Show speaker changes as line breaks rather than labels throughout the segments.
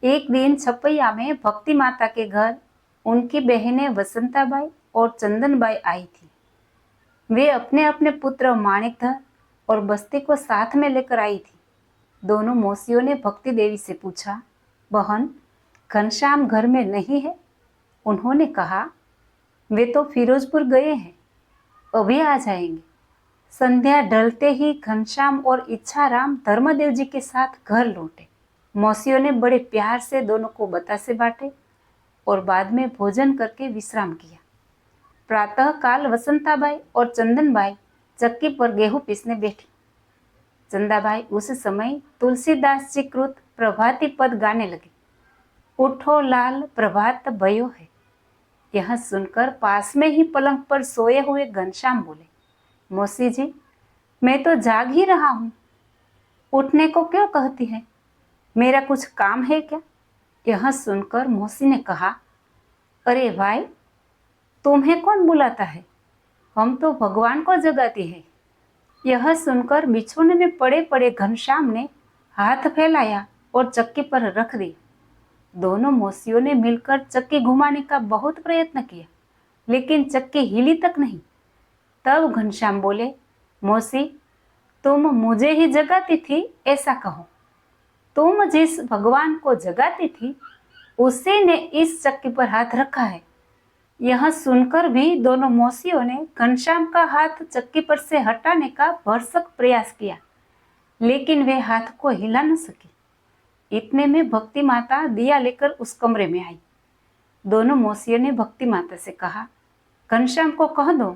एक दिन छपैया में भक्ति माता के घर उनकी बहनें वसंताबाई और चंदनबाई आई थी। वे अपने अपने पुत्र माणिकधर और बस्ती को साथ में लेकर आई थी। दोनों मौसियों ने भक्ति देवी से पूछा, बहन, घनश्याम घर में नहीं है? उन्होंने कहा, वे तो फिरोजपुर गए हैं, अभी आ जाएंगे। संध्या ढलते ही घनश्याम और इच्छाराम धर्मदेव जी के साथ घर लौटे। मौसियों ने बड़े प्यार से दोनों को बतासे बांटे और बाद में भोजन करके विश्राम किया। प्रातः काल वसंताबाई और चंदनबाई चक्की पर गेहूं पीसने बैठी। चंदाबाई उस समय तुलसीदास जी कृत प्रभाती पद गाने लगे। उठो लाल प्रभात भयो है। यह सुनकर पास में ही पलंग पर सोए हुए घनश्याम बोले, मौसी जी, मैं तो जाग ही रहा हूं, उठने को क्यों कहती है? मेरा कुछ काम है क्या? यह सुनकर मौसी ने कहा, अरे भाई, तुम्हें कौन बुलाता है? हम तो भगवान को जगाती है। यह सुनकर बिछोने में पड़े पड़े घनश्याम ने हाथ फैलाया और चक्की पर रख दी। दोनों मौसियों ने मिलकर चक्की घुमाने का बहुत प्रयत्न किया, लेकिन चक्की हिली तक नहीं। तब घनश्याम बोले, मौसी, तुम मुझे ही जगाती थी ऐसा कहो। तुम जिस भगवान को जगाती थी उसी ने इस चक्की पर हाथ रखा है। यह सुनकर भी दोनों मौसियों ने घनश्याम का हाथ चक्की पर से हटाने का भरसक प्रयास किया, लेकिन वे हाथ को हिला न सकी। इतने में भक्ति माता दिया लेकर उस कमरे में आई। दोनों मौसियों ने भक्ति माता से कहा, घनश्याम को कह दो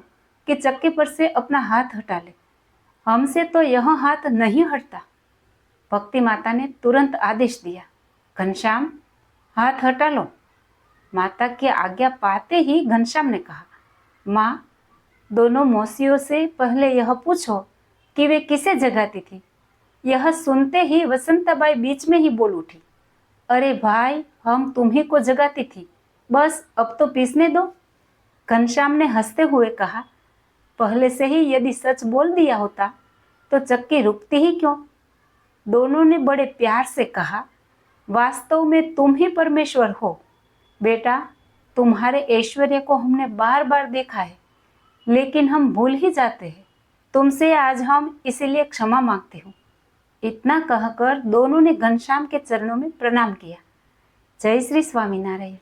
कि चक्की पर से अपना हाथ हटा ले, हमसे तो यह हाथ नहीं हटता। भक्ति माता ने तुरंत आदेश दिया, घनश्याम, हाथ हटा लो। माता की आज्ञा पाते ही घनश्याम ने कहा, माँ, दोनों मौसियों से पहले यह पूछो कि वे किसे जगाती थी। यह सुनते ही वसंताबाई बीच में ही बोल उठी, अरे भाई, हम तुम्ही को जगाती थी, बस अब तो पीसने दो। घनश्याम ने हंसते हुए कहा, पहले से ही यदि सच बोल दिया होता तो चक्की रुकती ही क्यों? दोनों ने बड़े प्यार से कहा, वास्तव में तुम ही परमेश्वर हो। बेटा, तुम्हारे ऐश्वर्य को हमने बार बार देखा है, लेकिन हम भूल ही जाते हैं। तुमसे आज हम इसीलिए क्षमा मांगते हो। इतना कहकर दोनों ने घनश्याम के चरणों में प्रणाम किया। जय श्री स्वामीनारायण।